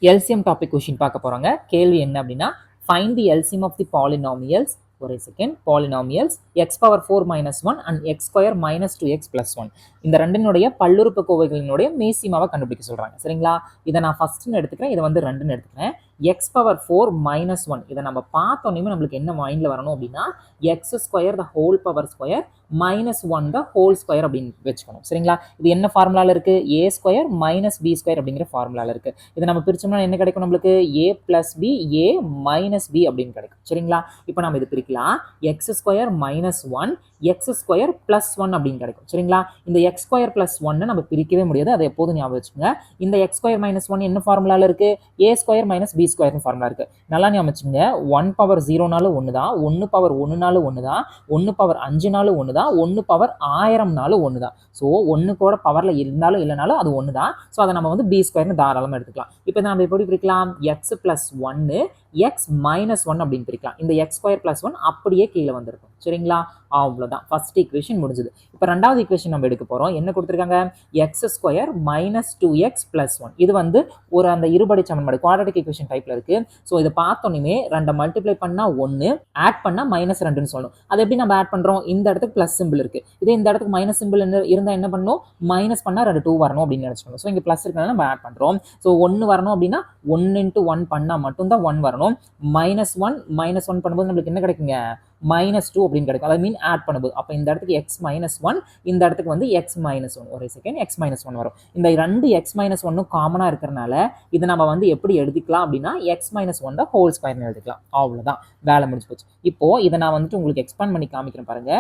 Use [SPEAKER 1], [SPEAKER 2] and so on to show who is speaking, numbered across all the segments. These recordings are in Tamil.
[SPEAKER 1] LCM டாபிக் கொஸ்டின் பார்க்க போறாங்க. கேள்வி என்ன அப்படின்னா, find the LCM of the polynomials, ஒரு second, polynomials x power 4 minus 1 and x square minus 2x plus 1. இந்த ரெண்டினுடைய பல்லுறுப்புக்கோவைகளினுடைய மீசிமாவை கண்டுபிடிக்க சொல்றாங்க. சரிங்களா? இதை நான் ஃபர்ஸ்ட்னு எடுத்துக்கிறேன், இதை வந்து ரெண்டுன்னு எடுத்துக்கிறேன். x power 4 minus 1 இதை நம்ம பார்த்தோன்னே நம்மளுக்கு என்ன மைண்ட்ல வரணும் அப்படின்னா, x square the whole power square minus 1 the whole square அப்படின்னு வச்சுக்கணும். சரிங்களா? இது என்ன ஃபார்முலால இருக்கு? a square minus b square அப்படிங்கிற ஃபார்முலால இருக்கு. இதை நம்ம பிரிச்சோம்னா என்ன கிடைக்கும்? நம்மளுக்கு a plus b a minus b அப்படின்னு கிடைக்கும். சரிங்களா? இப்போ நம்ம இது பிரிக்கலாம். x square minus 1 x square plus 1 அப்படின்னு கிடைக்கும். சரிங்களா? இந்த x square plus 1 நம்ம பிரிக்கவே முடியாது, அதை எப்போதும் ஞாபகம் வச்சுக்கோங்க. இந்த x square minus 1 என்ன ஃபார்முலால இருக்கு? a square minus b square formula இருக்கு. நல்லா ஞாபகம் வச்சுக்கோங்க. 1 பவர் 0னாலும் ஒன்று தான், 1 பவர் 1னாலும் ஒன்று தான், 1 பவர் 5னாலும் ஒன்று தான், 1 பவர் 1000னாலும் ஒன்று தான். ஸோ 1 கூட பவர்ல இருந்தாலும் இல்லைனாலும் அது ஒன்று தான். ஸோ அதை நம்ம வந்து b ஸ்கொயர்னு தாராளமாக எடுத்துக்கலாம். இப்போ நம்ம எப்படி பிரிக்கலாம்? x plus 1 x minus 1 அப்படின்னு பிரிக்கலாம். இந்த x ஸ்கொயர் plus 1 அப்படியே கீழே வந்திருக்கும். சரிங்களா? அவ்வளோதான், ஃபர்ஸ்ட் ஈக்குவேஷன் முடிஞ்சது. இப்போ ரெண்டாவது ஈக்குவேஷன் நம்ம எடுக்க போறோம். என்ன கொடுத்துருக்காங்க? X square minus 2x plus 1. இது வந்து ஒரு அந்த இருபடி சமன்பாடு குவாட்ரட்டிக் ஈக்குவேஷன் டைப்ல இருக்கு. ஸோ இதை பார்த்தோன்னே ரெண்டை மல்டிப்ளை பண்ணா 1, ஆட் பண்ணா -2ன்னு சொல்லணும். அது எப்படி நம்ம ஆட் பண்றோம்? இந்த இடத்துக்கு பிளஸ் சிம்பிள் இருக்கு, இதே இந்த இடத்துக்கு மைனஸ் சிம்பிள் இருந்தா என்ன பண்ணணும்? மைனஸ் பண்ணா 2 வரணும் அப்படின்னு நினைச்சுக்கணும். ஸோ இங்க பிளஸ் இருக்கிறனால நம்ம ஆட் பண்றோம். ஸோ 1 வரணும் அப்படின்னா 1 × 1 பண்ணா மட்டும்தான் 1 வரணும். -1 பண்ணும்போது நம்மளுக்கு என்ன கிடைக்குங்க? -2 அப்படின்னு கிடைக்கும். அதை மீன் ஆட் பண்ணும்போது அப்போ இந்த இடத்துக்கு x -1, இந்த இடத்துக்கு வந்து x -1, ஒரு செகண்ட் x -1 வரும். இந்த ரெண்டு x -1 காமனா இருக்கிறனால இதை நம்ம வந்து எப்படி எழுதிக்கலாம் அப்படின்னா x -1 the whole square எழுதிக்கலாம். அவ்வளவுதான், வேலை முடிஞ்சு போச்சு. இப்போ இதை நான் வந்துட்டு உங்களுக்கு எக்ஸ்பேண்ட் பண்ணி காமிக்கிறேன் பாருங்க.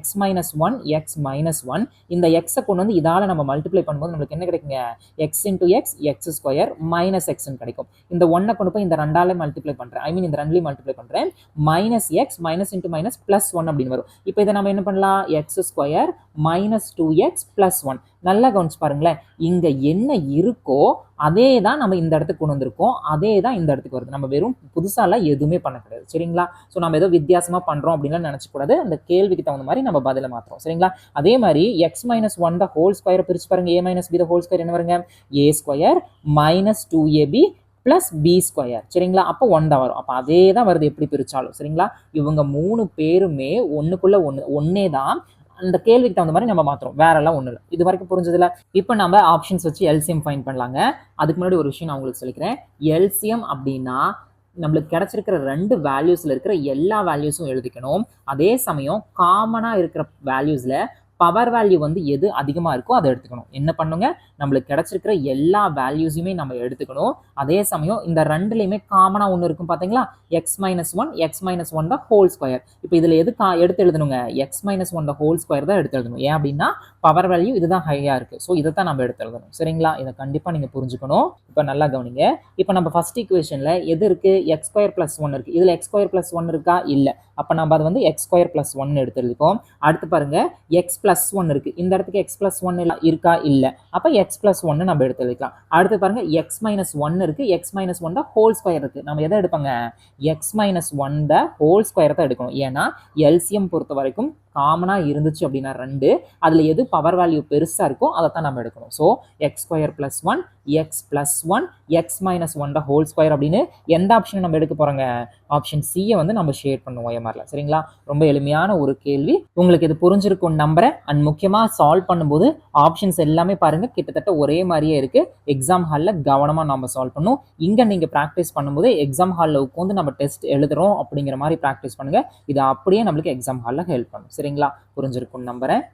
[SPEAKER 1] x -1 x -1 இந்த x கொண்டு வந்து இதால நம்ம மல்டிப்ளை பண்ணும்போது நம்மளுக்கு என்ன கிடைக்குங்க? x × x x square minus எக்ஸ்ன்னு கிடைக்கும். இந்த 1 கொண்டு போய் இந்த ரெண்டால மல்டிப்ளை பண்றேன், ஐ மீன் இந்த ரெண்டுலையும் மல்டிப்ளை பண்றேன். -x மைனஸ் × மைனஸ் பிளஸ் 1 அப்படின்னு வரும். இப்போ இதை நம்ம என்ன பண்ணலாம்? X square minus 2x plus 1. நல்லா கவனிச்சு பாருங்களேன், இங்க என்ன இருக்கோ அதே தான் நம்ம இந்த இடத்துக்கு கொண்டு வந்திருக்கோம், அதே தான் இந்த இடத்துக்கு வருது. நம்ம வெறும் புதுசாலாம் எதுவுமே பண்ண கிடையாது. சரிங்களா? ஸோ நம்ம ஏதோ வித்தியாசமா பண்றோம் அப்படின்லாம் நினைச்சக்கூடாது. அந்த கேள்விக்கு தகுந்த மாதிரி நம்ம பதில மாத்துறோம். சரிங்களா? அதே மாதிரி x -1 the whole square பிரிச்சு பாருங்க. a - b the whole square என்ன வருங்க? a square minus 2ab plus B square. சரிங்களா? அப்போ 1 தான் வரும். அப்போ அதே தான் வருது எப்படி பிரிச்சாலும். சரிங்களா? இவங்க 3 பேருமே ஒண்ணுக்குள்ள ஒன்னே தான். அந்த கேள்விக்கு தகுந்த மாதிரி நம்ம மாத்துறோம், வேற எல்லாம் ஒண்ணு இல்லை. இது வரைக்கும் புரிஞ்சதுல? இப்போ நம்ம ஆப்ஷன்ஸ் வச்சு எல்சிஎம் ஃபைண்ட் பண்ணலாங்க. அதுக்கு முன்னாடி ஒரு விஷயம் நான் உங்களுக்கு சொல்லிக்கிறேன். எல்சிஎம் அப்படின்னா நம்மளுக்கு கிடைச்சிருக்கிற 2 வேல்யூஸ்ல இருக்கிற எல்லா வேல்யூஸும் எழுதிக்கணும். அதே சமயம் காமனா இருக்கிற வேல்யூஸ்ல பவர் வேல்யூ வந்து எது அதிகமா இருக்கோ அதை எடுத்துக்கணும். என்ன பண்ணுங்க? நம்மளுக்கு கிடைச்சிருக்கிற எல்லா வேல்யூஸுமே நம்ம எடுத்துக்கணும். அதே சமயம் இந்த ரெண்டுலையுமே காமனா ஒன்று இருக்கும் பாத்தீங்களா? x -1 x -1 the whole square. இப்போ இதுல எது எடுத்து எழுதணுங்க? x -1 the whole square தான் எடுத்து எழுதணும். ஏன் அப்படின்னா பவர் வேல்யூ இதுதான் ஹையா இருக்கு. ஸோ இதை தான் நம்ம எடுத்து எழுதணும். சரிங்களா? இதை கண்டிப்பா நீங்க புரிஞ்சுக்கணும். இப்போ நல்லா கவனிங்க. இப்போ நம்ம ஃபர்ஸ்ட் ஈக்குவேஷன்ல எது இருக்கு? x ஸ்கொயர் பிளஸ் 1 இருக்கு. இதுல x ஸ்கொயர் பிளஸ் 1 இருக்கா? இல்ல. அப்ப நம்ம அதை வந்து x ஸ்கொயர் பிளஸ் 1 எடுத்து எழுதிப்போம். அடுத்து பாருங்க, x பிளஸ் 1 இருக்கு. இந்த இடத்துக்கு x பிளஸ் 1 இருக்கா? இல்ல. அப்ப x பிளஸ் 1 நம்ம எடுத்து எழுதிக்கலாம். அடுத்து பாருங்க, x மைனஸ் 1 இருக்கு. x மைனஸ் 1 தான் ஹோல் ஸ்கொயர் இருக்கு. நம்ம எதை எடுப்பாங்க? x மைனஸ் 1 தான் ஹோல் ஸ்கொயர் தான் எடுக்கணும். ஏன்னா எல்சிஎம் பொறுத்த வரைக்கும் காமனா இருந்துச்சு அப்படின்னா 2, அதுல எது பவர் வேல்யூ பெருசா இருக்கோ அதை தான் நம்ம எடுக்கணும். So X square plus 1 X plus 1 X minus 1 the whole square அப்படின்னு எந்த ஆப்ஷன் நம்ம எடுக்க போறோங்க? ஆப்ஷன் சியை வந்து நம்ம ஷேட் பண்ணுவோம் OMRல. சரிங்களா? ரொம்ப எளிமையான ஒரு கேள்வி, உங்களுக்கு இது புரிஞ்சிருக்கும் நம்புறேன். அண்ட் முக்கியமா சால்வ் பண்ணும்போது ஆப்ஷன்ஸ் எல்லாமே பாருங்க கிட்டத்தட்ட ஒரே மாதிரியே இருக்கு. எக்ஸாம் ஹால்ல கவனமா நம்ம சால்வ் பண்ணும். இங்க நீங்க பிராக்டிஸ் பண்ணும்போது எக்ஸாம் ஹால்ல உட்காந்து நம்ம டெஸ்ட் எழுதுறோம் அப்படிங்கிற மாதிரி பிராக்டிஸ் பண்ணுங்க. இது அப்படியே நம்மளுக்கு எக்ஸாம் ஹால்ல ஹெல்ப் பண்ணும். சரிங்களா? புரிஞ்சிருக்கும் நம்புறேன்.